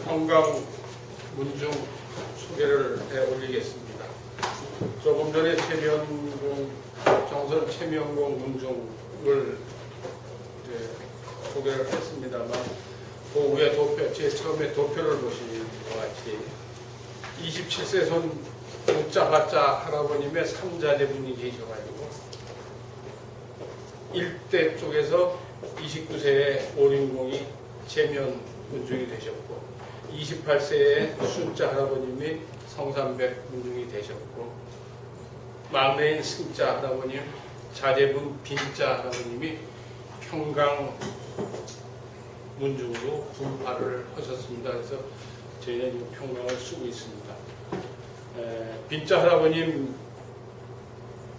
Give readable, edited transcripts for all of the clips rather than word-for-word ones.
평강 문중 소개를 해 올리겠습니다. 조금 전에 정선 최명공 문중을 소개를 했습니다만 그 위에 도표, 제 처음에 도표를 보신 것 같이 27세 손 우짜하짜 할아버님의 3자제분이 계셔가지고 1대 쪽에서 29세의 오륜공이 최면 문중이 되셨고 28세의 순자 할아버님이 성삼백 문중이 되셨고 막내인 승자 할아버님, 자제분 빈자 할아버님이 평강 문중으로 분파를 하셨습니다. 그래서 저희는 이 평강을 쓰고 있습니다. 빈자 할아버님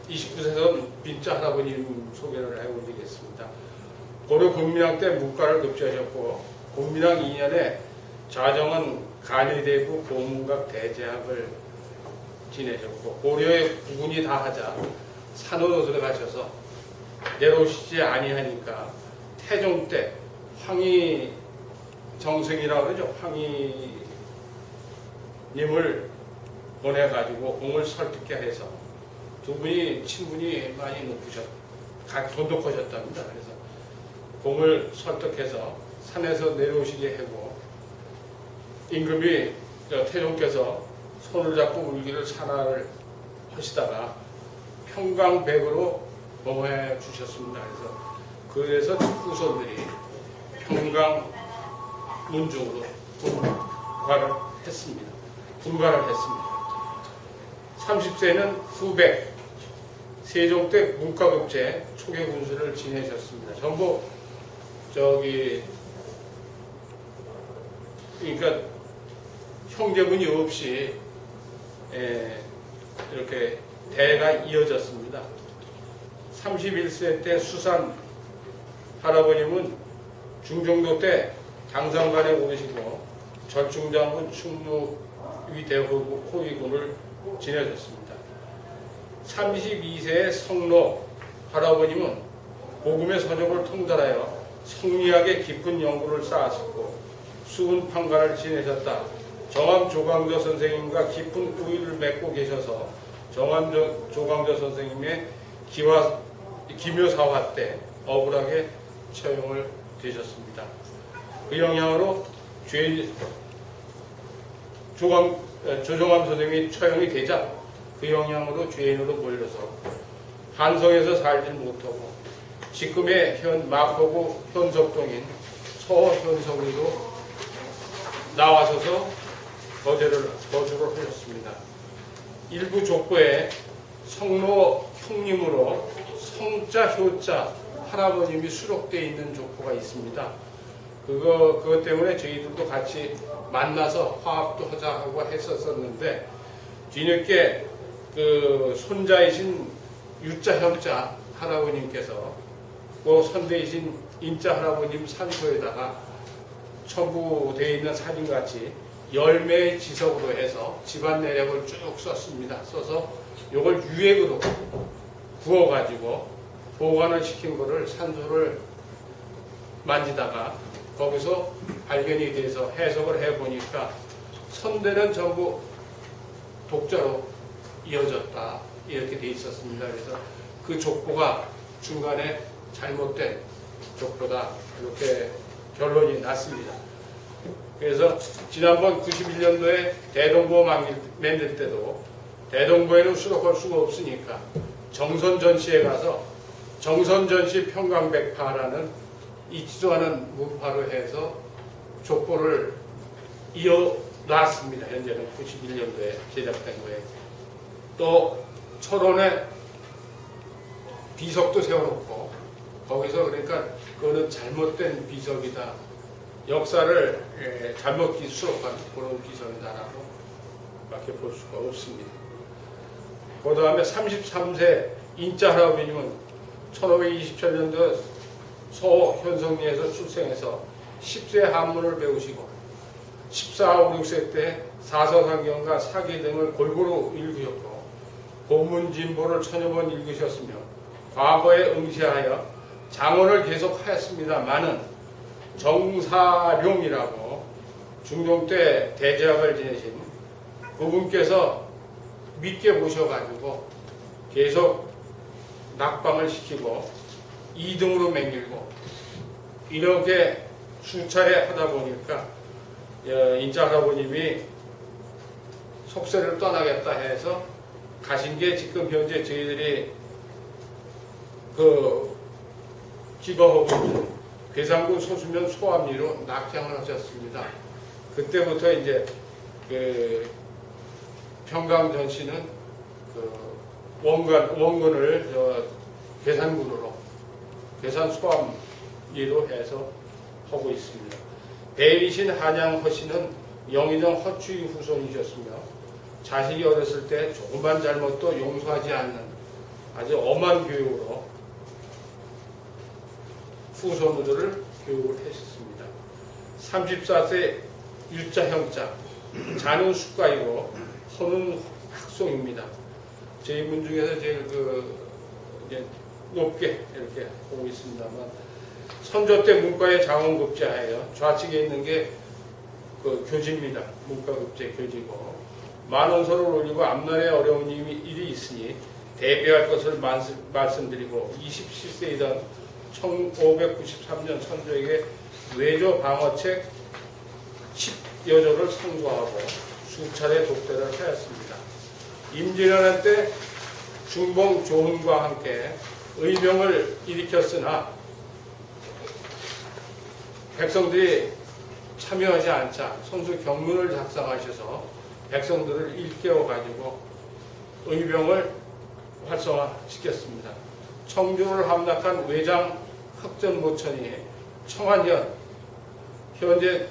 29세선 빈자 할아버님 소개를 해드리겠습니다. 고려 공민왕 때 문과를 급제하셨고 공민왕 2년에 좌정은 간의대구 보문각 대제학을 지내셨고 고려의 구군이 다 하자 산호노선에 가셔서 내려오시지 아니하니까 태종 때 황희 정승이라고 그러죠. 황희님을 보내가지고 공을 설득해 해서 두 분이 친분이 많이 돈독하셨답니다. 그래서 공을 설득해서 산에서 내려오시게 하고 임금이 태종께서 손을 잡고 울기를 산하를 하시다가 평강백으로 봉해 주셨습니다. 그래서 후손들이 평강 문중으로 불가를 했습니다. 30세는 후백 세종 때 문과급제 초계 군수를 지내셨습니다. 전부 그러니까 형제분이 없이 이렇게 대가 이어졌습니다. 31세 때 수산 할아버님은 중종도 때 당상관에 오르시고 절중장군 충무위 대호구 호위군을 지내셨습니다. 32세의 성로 할아버님은 고금의 서적을 통달하여 성리학의 깊은 연구를 쌓았고 수훈 판가를 지내셨다. 정암 조광조 선생님과 깊은 우위를 맺고 계셔서 정암 조광조 선생님의 기묘사화 때 억울하게 처형을 되셨습니다. 그 영향으로 조정암 선생님이 처형이 되자 그 영향으로 죄인으로 몰려서 한성에서 살지 못하고 지금의 현 마포구 현석동인 서현성리로 나와서서 거주를 하셨습니다. 일부 족보에 성로 형님으로 성자 효자 할아버님이 수록되어 있는 족보가 있습니다. 그것 때문에 저희들도 같이 만나서 화합도 하자고 했었는데 뒤늦게 그 손자이신 유자 형자 할아버님께서 그 선대이신 인자 할아버님 산소에다가 첨부되어 있는 사진같이 열매의 지석으로 해서 집안 내력을 쭉 썼습니다. 써서 이걸 유액으로 부어가지고 보관을 시킨 거를 산소를 만지다가 거기서 발견이 돼서 해석을 해보니까 선대는 전부 독자로 이어졌다 이렇게 돼 있었습니다. 그래서 그 족보가 중간에 잘못된 족보다 이렇게 결론이 났습니다. 그래서 지난번 91년도에 대동보 만들 때도 대동보에는 수록할 수가 없으니까 정선전시에 가서 정선전시 평강백파라는 있지도 않은 문파로 해서 족보를 이어놨습니다. 현재는 91년도에 제작된 거예요. 또 철원에 비석도 세워놓고 거기서 그러니까 그거는 잘못된 비석이다. 역사를 잘못 수록한 그런 비석이다라고 밖에 볼 수가 없습니다. 그 다음에 33세 인자 할아버님은 1527년도 서현성리에서 출생해서 10세 한문을 배우시고 14, 5, 6세 때 사서상경과 사기 등을 골고루 읽으셨고 보문진보를 천여 번 읽으셨으며 과거에 응시하여 장원을 계속하였습니다마는 정사룡이라고 중종 때 대제학을 지내신 그분께서 믿게 모셔가지고 계속 낙방을 시키고 2등으로 맹길고 이렇게 수차례 하다 보니까 인자 할아버님이 속세를 떠나겠다 해서 가신 게 지금 현재 저희들이 그 기거하고 있는 괴산군 소수면 소암리로 낙향을 하셨습니다. 그때부터 이제 그 평강 전씨는 그 원군을 괴산군으로 괴산 소암리로 해서 하고 있습니다. 대리신 한양 허씨는 영의정 허추의 후손이셨으며 자식이 어렸을 때 조금만 잘못도 용서하지 않는 아주 엄한 교육으로 후손들을 교육을 했습니다. 34세 유자 형자, 자는 숙가이고 허는 학송입니다. 저희 문 중에서 제일 이제 높게 이렇게 보고 있습니다만 선조 때 문과의 장원급제하여 좌측에 있는 게 그 교지입니다. 문과급제 교지고 만원서를 올리고 앞날에 어려운 일이 있으니 대비할 것을 말씀드리고 27세이던 1593년 선조에게 외조 방어책 10여조를 선고하고 수차례 독대를 하였습니다. 임진왜란 때 중봉 조훈과 함께 의병을 일으켰으나 백성들이 참여하지 않자 선수 경문을 작성하셔서 백성들을 일깨워가지고 의병을 활성화시켰습니다. 청주를 함락한 외장 흑전모천이 청안현, 현재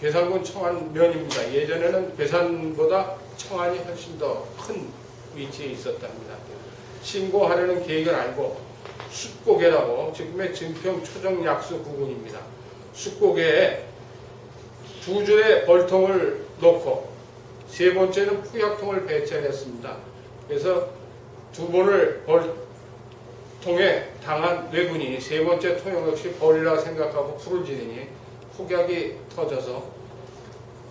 괴산군 청안면입니다. 예전에는 괴산보다 청안이 훨씬 더 큰 위치에 있었답니다. 신고하려는 계획을 알고 숫고개라고 지금의 증평 초정약수 부근입니다. 숫고개에 두 줄의 벌통을 놓고 세 번째는 푸약통을 배치했습니다. 그래서 두 번을 벌통에 당한 왜군이 세 번째 통 역시 벌이라 생각하고 풀을 지르니 폭약이 터져서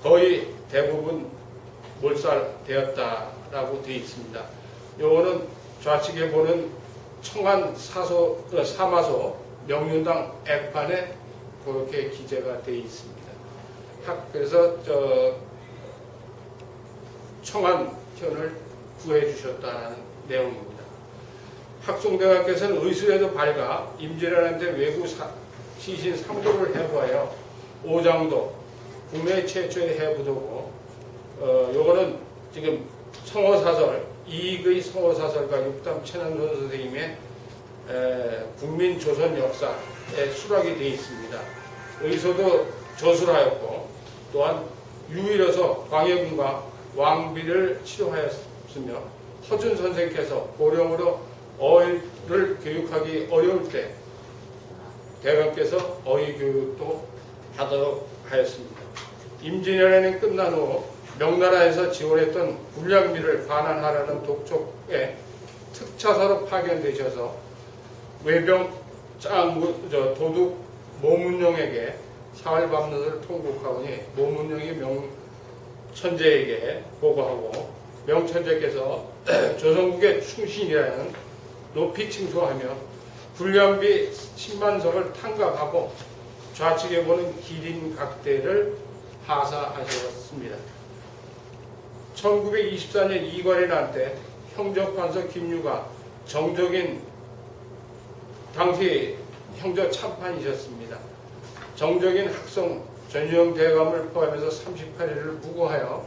거의 대부분 몰살되었다라고 되어 있습니다. 요거는 좌측에 보는 청안 사마소 명륜당 액판에 그렇게 기재가 되어 있습니다. 그래서 청안현을 구해 주셨다는 내용입니다. 학송대왕께서는 의술에도 밝아 임진왜란 때 외구 시신 3도를 해부하여 오장도 국내 최초의 해부도고 요거는 지금 성어사설 이익의 성어사설가 육담 최남선 선생님의 국민조선 역사에 수락이 되어 있습니다. 의소도 저술하였고 또한 유일해서 광해군과 왕비를 치료하였으며 허준 선생께서 고령으로 어휘를 교육하기 어려울 때 대감께서 어휘 교육도 하도록 하였습니다. 임진왜란이 끝난 후 명나라에서 지원했던 군량미를 반환하라는 독촉에 특차사로 파견되셔서 외병 도둑 모문룡에게 사활밤릇을 통곡하오니 모문룡이 명천재에게 보고하고 명천재께서 조선국의 충신이라는 높이 칭송하며 군량비 10만석을 탕감하고 좌측에 보는 기린각대를 하사하셨습니다. 1924년 이괄의 날 때 형적판서 김유가 정적인 당시 형적 참판이셨습니다. 정적인 학성 전유형 대감을 포함해서 38일을 무고하여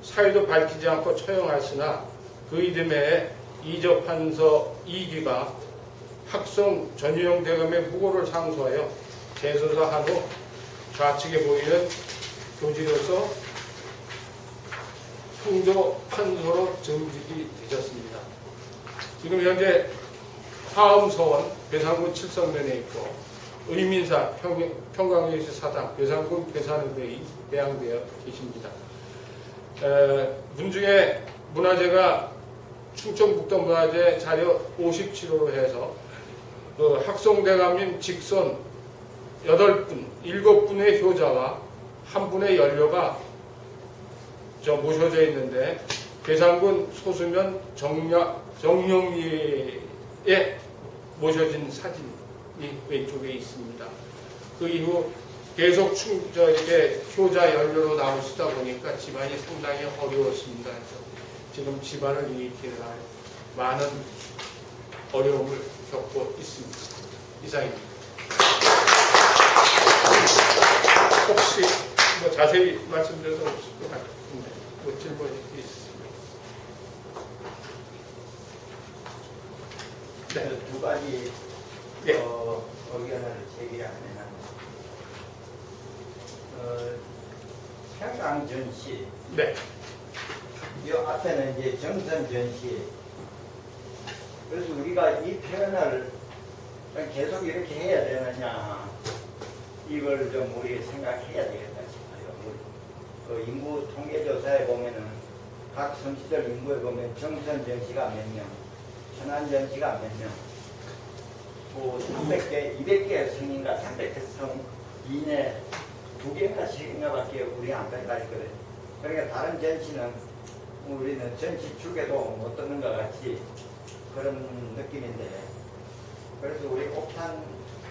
사유도 밝히지 않고 처형하였으나 그 이듬해에 이적판서 이기가 학성 전유형 대감의 무고를 상소하여 재소사한 후 좌측에 보이는 교지로서 형조 판소로 정직이 되셨습니다. 지금 현재 화엄서원 괴산군 칠성면에 있고 의민사 평강여시 사당 괴산군 괴산의대에 배양되어 계십니다. 문중에 문화재가 충청북도 문화재 자료 57호로 해서 그 학송대감님 직선 8분, 7분의 효자와 한 분의 연료가 모셔져 있는데 괴산군 소수면 정령리에 모셔진 사진이 왼쪽에 있습니다. 그 이후 계속 이렇게 효자 연료로 나오시다 보니까 집안이 상당히 어려웠습니다. 그래서 지금 집안을 일으키느라 많은 어려움을 겪고 있습니다. 이상입니다. 혹시 뭐 자세히 말씀드려도 없을 것 같은데 뭐 질문이 있습니다. 네. 두 가지 예. 의견을 제기하면 평강 전시, 네. 이 앞에는 이제 정선 전시. 그래서 우리가 이 표현을 계속 이렇게 해야 되느냐, 이걸 좀 우리 생각해야 되겠다 싶어요. 그 인구 통계조사에 보면은 각 성시들 인구에 보면 정선 전시가 몇 명, 천안 전시가 몇 명, 뭐 300개, 200개 성인가 300개 성 이내 2개인가 3개인가밖에 우리 안 가르쳐요. 그러니까 다른 전시는 우리는 전시 축에도 못 듣는 것 같이 그런 느낌인데, 그래서 우리 옥산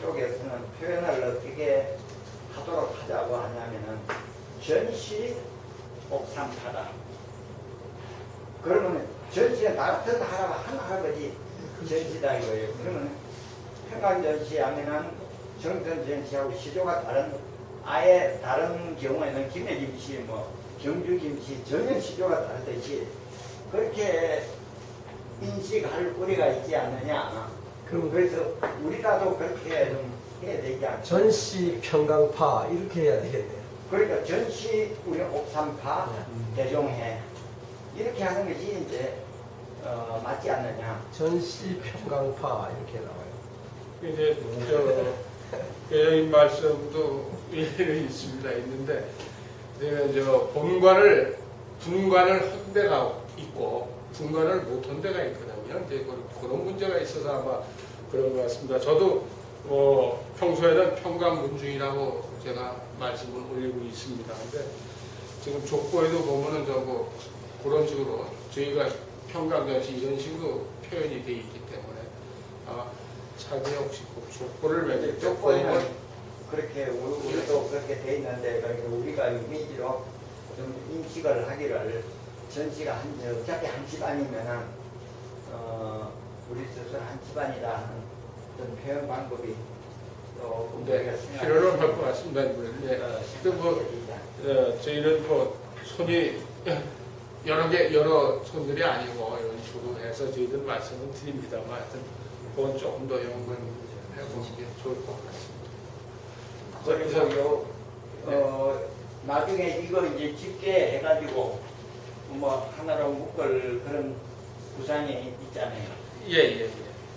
쪽에서는 표현을 어떻게 하도록 하자고 하냐면은 전시 옥산파다. 그러면 전시는 나 같은 한 할아버지 전시다 이거예요. 그러면 평강 전시 하면은 정선 전시하고 시조가 아예 다른 경우에는 김해김치, 뭐 경주김치 전혀 시조가 다르듯이 그렇게 인식할 우리가 있지 않느냐. 그래서 우리라도 그렇게 좀 해야 되지 않나. 전시 평강파 이렇게 해야 되겠네요. 그러니까 전시 우리 옥산파 대종해 이렇게 하는 것이 이제 맞지 않느냐. 전시 평강파 이렇게 나와요. 이제 교장님 말씀도 일리 있습니다. 있는데 본관을 분관을 한 데가 있고 분관을 못 한 데가 있거든요. 이제 그런 문제가 있어서 아마 그런 것 같습니다. 저도 평소에는 평강문중이라고 제가 말씀을 올리고 있습니다. 근데 지금 족보에도 보면은 그런 식으로 저희가 평강전시 이런 식으로 표현이 되어 있기 때문에 자기 혹시 족보를 매길 때 족보에는 그렇게 우리도 그렇게 돼 있는데, 그러니까 우리가 이미지로 좀 인식을 하기를 전시가 어차피 한 집안이면은 우리 스스로 한 집안이다 하는 어떤 표현 방법이 또 우리가 필요는 할 것 같습니다. 저희는 손이 여러 손들이 아니고 이런 식으로 해서 저희들 말씀을 드립니다만 하여튼 그건 조금 더 연구해 보는 게 좋을 것 같습니다. 그래서 나중에 이거 이제 집게 해가지고 뭐 하나로 묶을 그런 구상이 있잖아요. 예.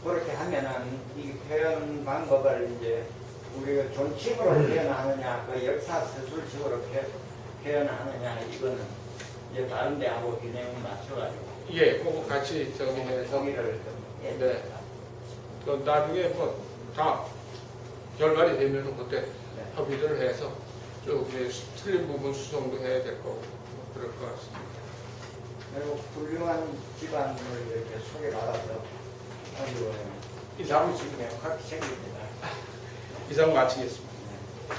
그렇게 하면은 이 표현 방법을 이제 우리가 존칭으로 표현하느냐, 그 역사 서술식으로 표현하느냐, 이거는 이제 다른 데하고 균형을 맞춰가지고. 예, 그거 같이 해서 동의를 좀 해야 네. 또 나중에 다 결말이 되면 그때 협의를 해서 좀 틀린 부분 수정도 해야 될 거고 그럴 것 같습니다. 그리고 훌륭한 집안을 이렇게 소개받아서 아주 이상 자부심이 확 생깁니다. 이상 마치겠습니다. 네.